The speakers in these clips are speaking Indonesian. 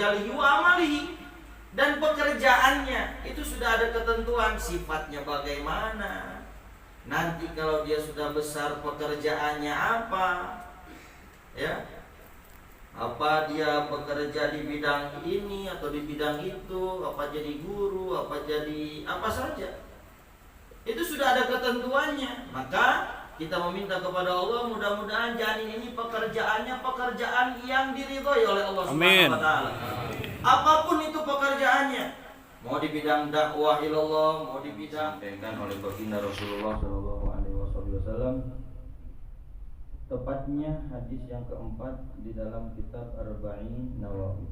ajalihi wa amalihi. Dan pekerjaannya itu sudah ada ketentuan sifatnya bagaimana. Nanti kalau dia sudah besar pekerjaannya apa? Ya. Apa dia bekerja di bidang ini atau di bidang itu, apa jadi guru, apa jadi apa saja. Itu sudah ada ketentuannya. Maka kita meminta kepada Allah mudah-mudahan janin ini pekerjaannya pekerjaan yang diridhoi oleh Allah Subhanahu wa taala. Apapun itu pekerjaannya, mau di bidang dakwah ilallah, mau di bidang disampaikan oleh baginda Rasulullah sallallahu alaihi wasallam, tepatnya hadis yang keempat di dalam kitab Arba'in Nawawi.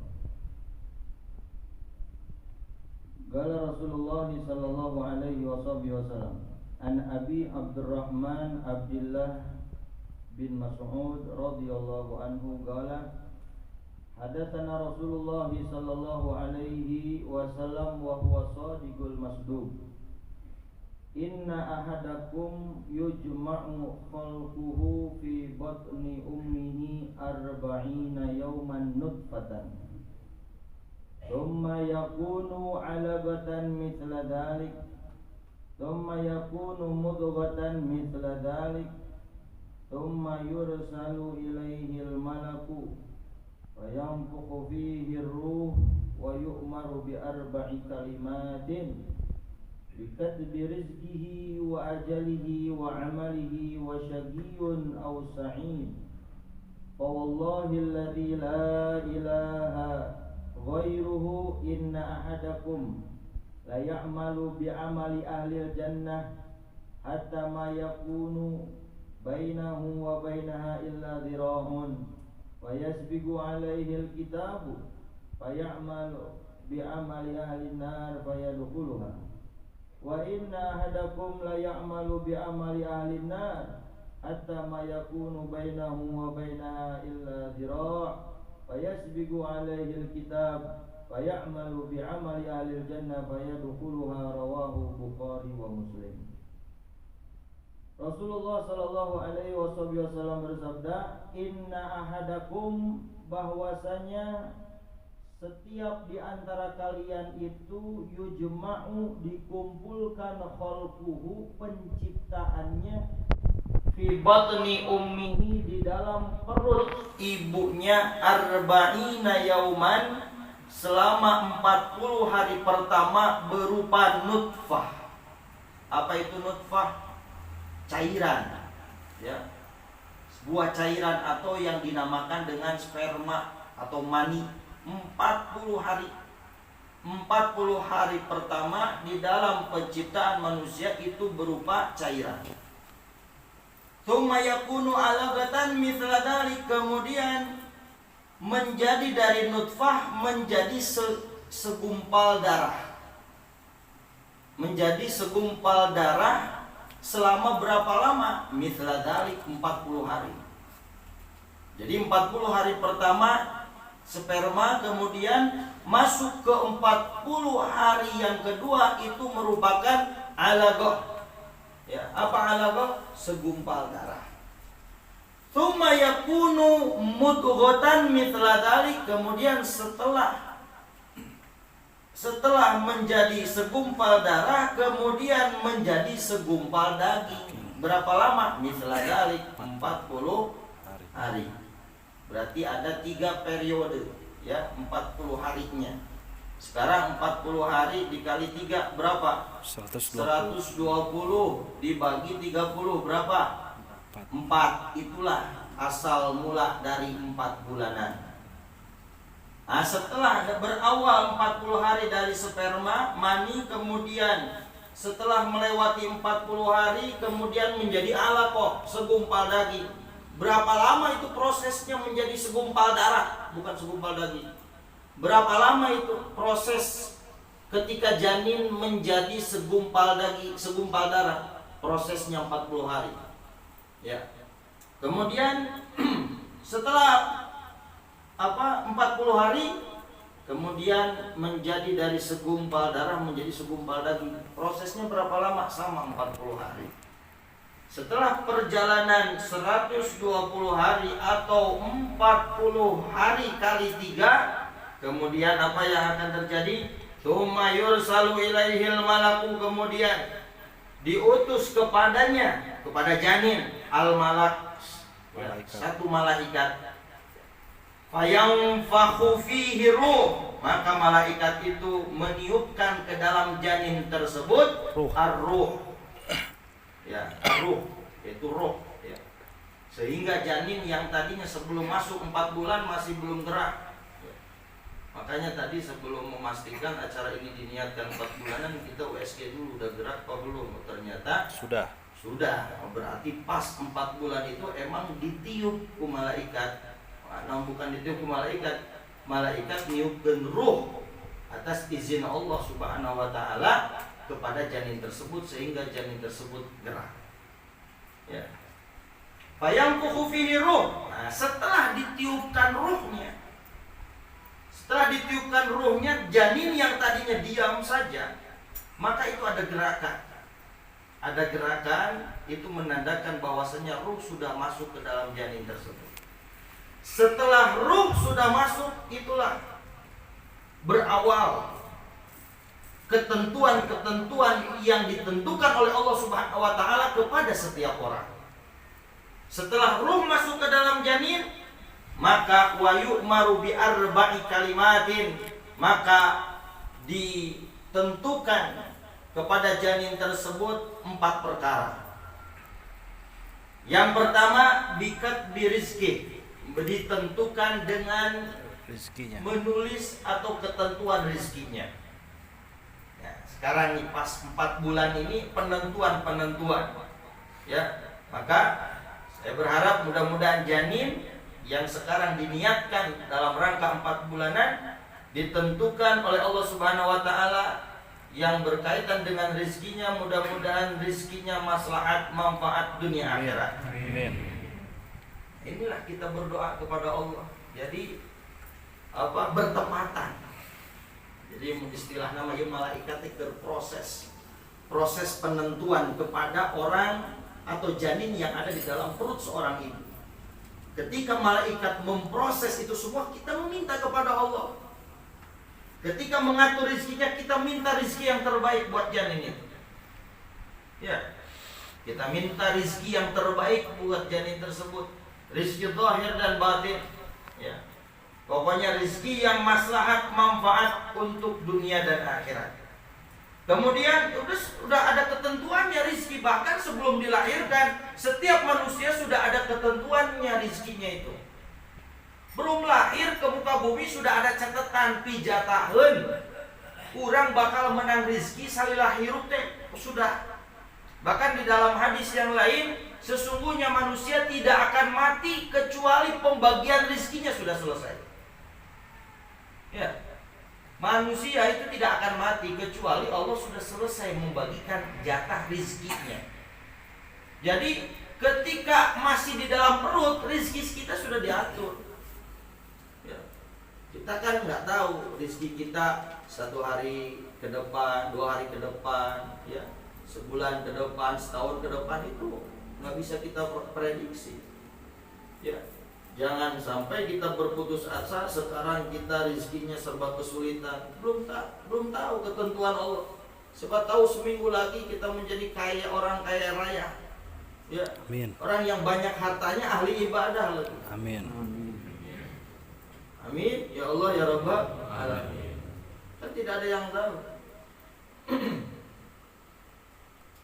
Qala Rasulullah sallallahu alaihi wasallam, an Abi Abdurrahman Abdullah bin Mas'ud radhiyallahu anhu qala hadatsana Rasulullah sallallahu alaihi wasallam wa huwa shadiqul masduq. Inna ahadakum yujma'u khalquhu fi batni ummihi arba'ina yawman nutfatan thumma yakunu 'alaqatan mithla dhalik thumma yakunu mudghatan mithla dhalik thumma yursalu ilayhi al-malaku fayanfukhu fihi ar-ruh wa yu'maru bi arba'i kalimatin bikatbi rizqihi wa ajalihi wa amalihi wa syaqiyyun aw sa'id fa wallahi alladhi la ilaha ghairuhu inna ahadakum la ya'malu bi amali ahli al-jannah hatta ma yakunu bainahu wa bainaha illa dhira'un wa yasbiqu alaihi al-kitabu fayamalu bi amali ahli an-nar fayadkhuluha wa inna ahadakum la ya'malu bi amali ahli an-nar hatta ma yakunu bainahu wa bainaha illa dhira' fayasbiqu alaihi al-kitab fayamalu bi amali ahli al-jannah fayadkhuluha rawahu Bukhari wa Muslim. Rasulullah sallallahu alaihi wasallam bersabda, inna ahadakum, bahwasanya setiap di antara kalian itu yujma'u, dikumpulkan khalquhu, penciptaannya, fi batni ummihi, di dalam perut ibunya, arba'ina yauman, selama 40 hari pertama berupa nutfah. Apa itu nutfah? Cairan, ya, sebuah cairan atau yang dinamakan dengan sperma atau mani. 40 hari 40 hari pertama di dalam penciptaan manusia itu berupa cairan. Tsumma yakunu 'alaqatan mithla dzalik, kemudian menjadi dari nutfah menjadi segumpal darah. Menjadi segumpal darah selama berapa lama? Mithla dzalik, 40 hari. Jadi 40 hari pertama sperma, kemudian masuk ke 40 hari yang kedua itu merupakan alaqah. Ya, apa alaqah? Segumpal darah. Tsumma yakunu mudghatan mithla dzalik, kemudian setelah menjadi segumpal darah, kemudian menjadi segumpal daging. Berapa lama? Mithla dzalik, 40 hari. Berarti ada 3 periode, ya, 40 harinya. Sekarang 40 hari dikali 3 berapa? 120 dibagi 30 berapa? 4. Itulah asal mula dari 4 bulanan. Nah, setelah berawal 40 hari dari sperma, mani, kemudian setelah melewati 40 hari kemudian menjadi alaqah, segumpal daging. Berapa lama itu prosesnya menjadi segumpal darah, bukan segumpal daging? Berapa lama itu proses ketika janin menjadi segumpal daging, segumpal darah? Prosesnya 40 hari. Ya. Kemudian setelah 40 hari kemudian menjadi dari segumpal darah menjadi segumpal daging. Prosesnya berapa lama? Sama 40 hari. Setelah perjalanan 120 hari atau 40 hari kali 3, kemudian apa yang akan terjadi? Tsumma yursalu ilaihil malaku, kemudian diutus kepadanya, kepada janin, al malak, satu malaikat. Fayanfakhu fihi ruh, maka malaikat itu meniupkan ke dalam janin tersebut ar-ruh. Ya, ar-ruh, yaitu roh, ya. Sehingga janin yang tadinya sebelum masuk 4 bulan masih belum gerak. Ya. Makanya tadi sebelum memastikan acara ini diniatkan 4 bulanan, kita USG dulu udah gerak apa belum? Ternyata sudah. Berarti pas 4 bulan itu emang ditiup ke malaikat. Nah, bukan ditiup ke malaikat. Malaikat niupkeun ruh atas izin Allah Subhanahu wa taala kepada janin tersebut sehingga janin tersebut gerak. Ya. Fayanfukhu fihi ruh. Nah, setelah ditiupkan ruhnya, janin yang tadinya diam saja, maka itu ada gerakan. Ada gerakan, itu menandakan bahwasanya ruh sudah masuk ke dalam janin tersebut. Setelah ruh sudah masuk, itulah berawal ketentuan-ketentuan yang ditentukan oleh Allah Subhanahu wa taala kepada setiap orang. Setelah ruh masuk ke dalam janin, maka wa yu'maru bi arba'i kalimatin, maka ditentukan kepada janin tersebut 4 perkara. Yang pertama, bikat birizki, ditentukan dengan rizkinya, menulis atau ketentuan rizkinya. Ya, sekarang nih pas 4 bulan ini penentuan, ya. Maka saya berharap mudah-mudahan janin yang sekarang diniatkan dalam rangka 4 bulanan ditentukan oleh Allah Subhanahu wa taala yang berkaitan dengan rizkinya, mudah-mudahan rizkinya maslahat manfaat dunia akhirat. Amin. Inilah kita berdoa kepada Allah. Jadi bertepatan. Jadi istilah namanya malaikat itu proses penentuan kepada orang atau janin yang ada di dalam perut seorang ibu. Ketika malaikat memproses itu semua, kita meminta kepada Allah. Ketika mengatur rizkinya, kita minta rizki yang terbaik buat janin itu. Ya, kita minta rizki yang terbaik buat janin tersebut. Rizki zahir dan batin, ya. Pokoknya rizki yang maslahat manfaat untuk dunia dan akhirat. Kemudian sudah ada ketentuannya rizki, bahkan sebelum dilahirkan setiap manusia sudah ada ketentuannya rizkinya itu. Belum lahir ke muka bumi sudah ada catatan pijataheun, urang bakal menang rizki salila hirup teh sudah. Bahkan di dalam hadis yang lain, sesungguhnya manusia tidak akan mati kecuali pembagian rizkinya sudah selesai. Ya, manusia itu tidak akan mati kecuali Allah sudah selesai membagikan jatah rizkinya. Jadi ketika masih di dalam perut, rizki kita sudah diatur. Ya, kita kan nggak tahu rizki kita 1 hari ke depan, 2 hari ke depan, ya, sebulan ke depan, setahun ke depan, itu nggak bisa kita prediksi. Ya, jangan sampai kita berputus asa sekarang kita rizkinya serba kesulitan. Belum tahu ketentuan Allah. Siapa tahu seminggu lagi kita menjadi orang kaya raya. Ya, amin. Orang yang banyak hartanya ahli ibadah lagi. Amin. Amin. Ya Allah ya Rabbal alamin. Kan tidak ada yang tahu.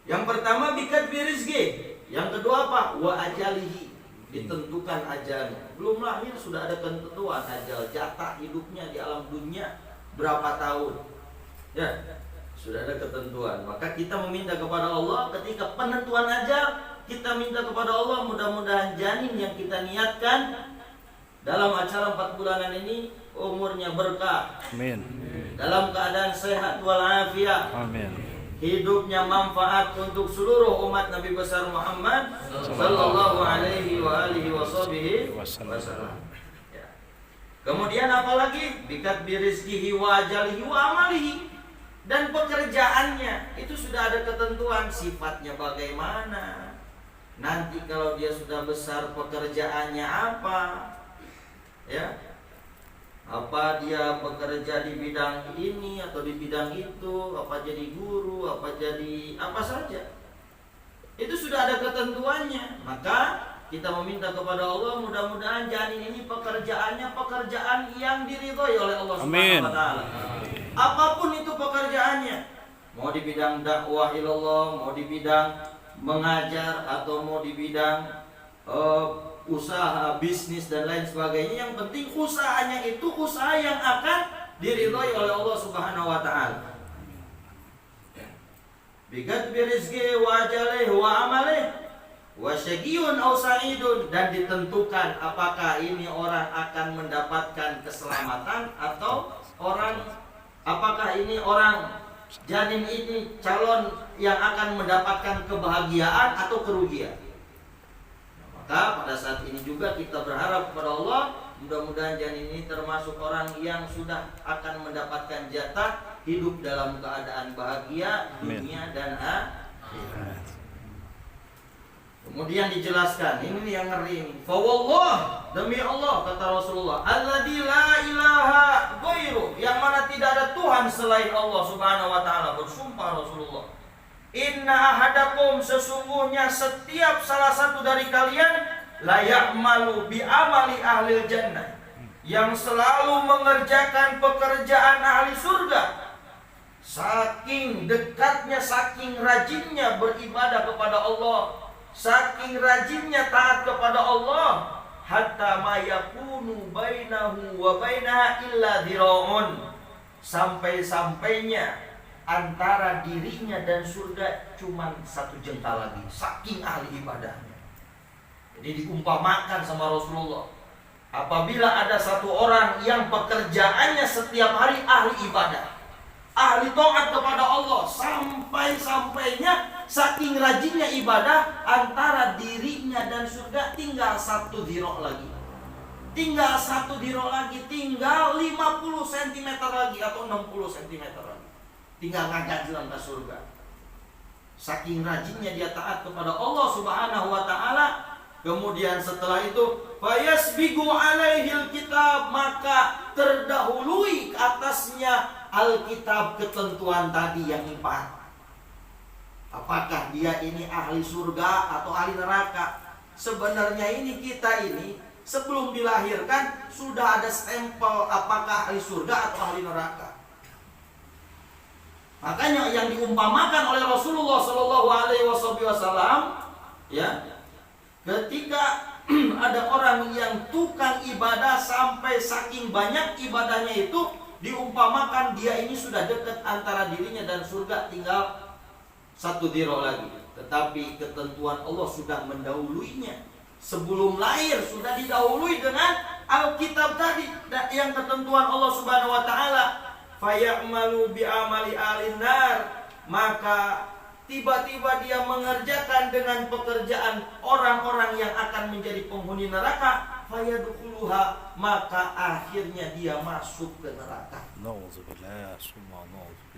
Yang pertama bikat birizki. Yang kedua apa? Wa ajalihi, ditentukan ajalnya. Belum lahir sudah ada ketentuan ajal, jatah hidupnya di alam dunia berapa tahun. Ya, sudah ada ketentuan. Maka kita meminta kepada Allah ketika penentuan ajal, kita minta kepada Allah mudah-mudahan janin yang kita niatkan dalam acara 4 bulanan ini umurnya berkah. Amin. Dalam keadaan sehat walafiat. Amin. Hidupnya manfaat untuk seluruh umat Nabi besar Muhammad sallallahu alaihi wa alihi wasallam. Ya. Kemudian apalagi? Bikat birizkihi wa ajalihi wa amalihi. Dan pekerjaannya itu sudah ada ketentuan sifatnya bagaimana. Nanti kalau dia sudah besar pekerjaannya apa? Ya. apa dia bekerja di bidang ini atau di bidang itu, apa jadi guru, apa jadi apa saja. Itu sudah ada ketentuannya. Maka kita meminta kepada Allah, mudah-mudahan janin ini pekerjaannya pekerjaan yang diridhoi oleh Allah Subhanahu wa taala. Apapun itu pekerjaannya, mau di bidang dakwah ilallah, mau di bidang mengajar, atau mau di bidang usaha, bisnis dan lain sebagainya, yang penting usahanya itu usaha yang akan diridhoi oleh Allah Subhanahu wa taala. Bigat birizki wa ajalih wa amalih wa syaqiyun aw sa'idun, dan ditentukan apakah ini orang akan mendapatkan keselamatan atau apakah ini orang janin ini calon yang akan mendapatkan kebahagiaan atau kerugian. Maka pada saat ini juga kita berharap kepada Allah, mudah-mudahan janin ini termasuk orang yang sudah akan mendapatkan jatah hidup dalam keadaan bahagia dunia dan akhirat. Kemudian dijelaskan, ini yang ngeri ini. Fa wallah, demi Allah kata Rasulullah, alladzi la ilaha ghairu, yang mana tidak ada Tuhan selain Allah Subhanahu wa taala, bersumpah Rasulullah. Inna ahadakum, sesungguhnya setiap salah satu dari kalian la ya'malu bi amali ahli jannah, yang selalu mengerjakan pekerjaan ahli surga. Saking dekatnya, saking rajinnya beribadah kepada Allah, saking rajinnya taat kepada Allah, hatta ma yakunu bainahu wa bainaha illa dhira'un, sampai-sampainya antara dirinya dan surga cuma satu jengkal lagi, saking ahli ibadahnya. Jadi diumpamakan sama Rasulullah, apabila ada satu orang yang pekerjaannya setiap hari ahli ibadah, ahli taat kepada Allah, sampai-sampainya saking rajinnya ibadah, antara dirinya dan surga tinggal satu dhira' lagi. Tinggal satu dhira' lagi, tinggal 50 cm lagi atau 60 cm lagi. Tinggal ngagajelan ke surga. Saking rajinnya dia taat kepada Allah Subhanahu wa taala. Kemudian setelah itu fayasbigu alaihil kitab, maka terdahului ke atasnya Alkitab, ketentuan tadi yang 4. Apakah dia ini ahli surga atau ahli neraka? Sebenarnya ini kita ini sebelum dilahirkan sudah ada stempel apakah ahli surga atau ahli neraka. Makanya yang diumpamakan oleh Rasulullah Shallallahu Alaihi Wasallam, ya, ketika ada orang yang tukang ibadah sampai saking banyak ibadahnya itu, diumpamakan dia ini sudah dekat antara dirinya dan surga, tinggal satu dhira' lagi. Tetapi ketentuan Allah sudah mendahuluinya. Sebelum lahir sudah didahului dengan Alkitab tadi, yang ketentuan Allah Subhanahu wa taala. Fayamalu bi amali alinar, maka tiba-tiba dia mengerjakan dengan pekerjaan orang-orang yang akan menjadi penghuni neraka. Fayadkhuluha, maka akhirnya dia masuk ke neraka.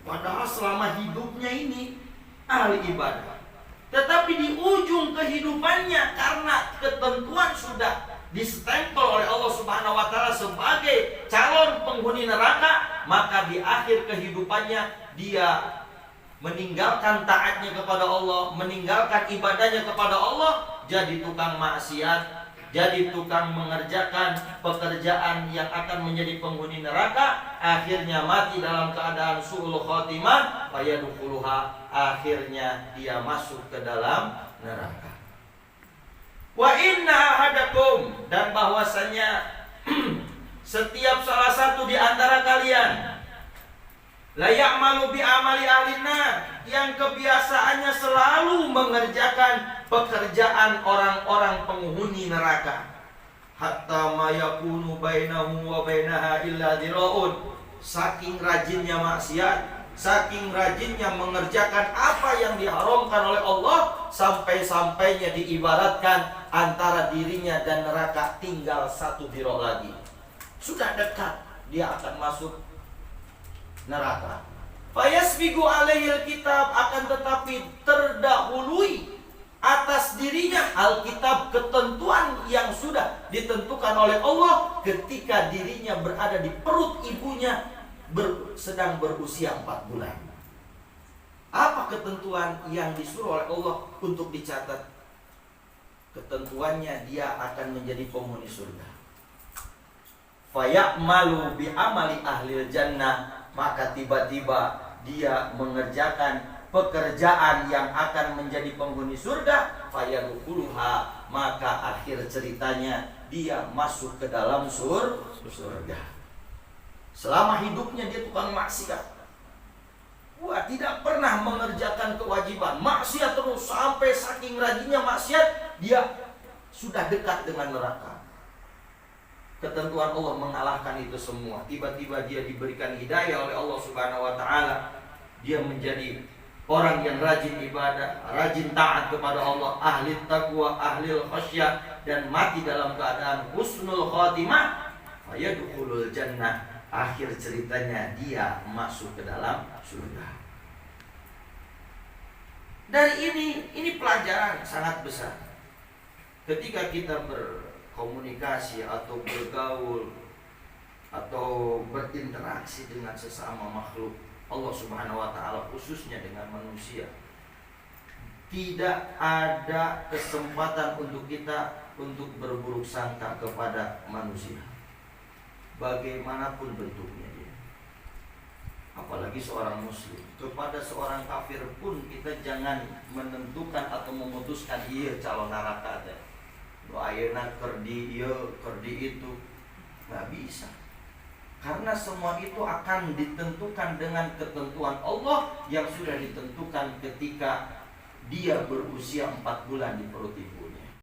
Padahal selama hidupnya ini ahli ibadah, tetapi di ujung kehidupannya karena ketentuan sudah distempel oleh Allah Subhanahu wa taala sebagai calon penghuni neraka, maka di akhir kehidupannya dia meninggalkan taatnya kepada Allah, meninggalkan ibadahnya kepada Allah, jadi tukang maksiat, jadi tukang mengerjakan pekerjaan yang akan menjadi penghuni neraka, akhirnya mati dalam keadaan su'ul khotimah, fayadkhuluha, akhirnya dia masuk ke dalam neraka. Wa inna ahadakum, dan bahwasanya setiap salah satu di antara kalian la ya'malu bi amali ahlinnar, yang kebiasaannya selalu mengerjakan pekerjaan orang-orang penghuni neraka, hatta ma yakunu bainahu wa bainaha illa dhira'un, saking rajinnya maksiat, saking rajinnya mengerjakan apa yang diharamkan oleh Allah, sampai-sampainya diibaratkan antara dirinya dan neraka tinggal satu dhira' lagi. Sudah dekat dia akan masuk neraka. Fayasbigu alaihil kitab, akan tetapi terdahului atas dirinya. Alkitab ketentuan yang sudah ditentukan oleh Allah ketika dirinya berada di perut ibunya sedang berusia 4 bulan. Apa ketentuan yang disuruh oleh Allah untuk dicatat? Ketentuannya dia akan menjadi penghuni surga. Fayamalu bi amali ahlil jannah, maka tiba-tiba dia mengerjakan pekerjaan yang akan menjadi penghuni surga. Fayadkhuluha, maka akhir ceritanya dia masuk ke dalam surga. Selama hidupnya dia tukang maksiat. Wah, tidak pernah mengerjakan kewajiban, maksiat terus sampai saking rajinnya maksiat dia sudah dekat dengan neraka. Ketentuan Allah mengalahkan itu semua. Tiba-tiba dia diberikan hidayah oleh Allah Subhanahu wa taala. Dia menjadi orang yang rajin ibadah, rajin taat kepada Allah, ahli taqwa, ahli khasyah, dan mati dalam keadaan husnul khatimah. Fayadkhulul jannah, akhir ceritanya dia masuk ke dalam surga. Dari ini pelajaran sangat besar. Ketika kita berkomunikasi atau bergaul atau berinteraksi dengan sesama makhluk Allah Subhanahu wa taala, khususnya dengan manusia, tidak ada kesempatan untuk kita untuk berburuk sangka kepada manusia, bagaimanapun bentuknya dia. Apalagi seorang muslim. Kepada seorang kafir pun kita jangan menentukan atau memutuskan iya calon neraka teh. Lo ayeuna keur di ieu, keur di itu. Enggak bisa. Karena semua itu akan ditentukan dengan ketentuan Allah yang sudah ditentukan ketika dia berusia 4 bulan di perut ibu.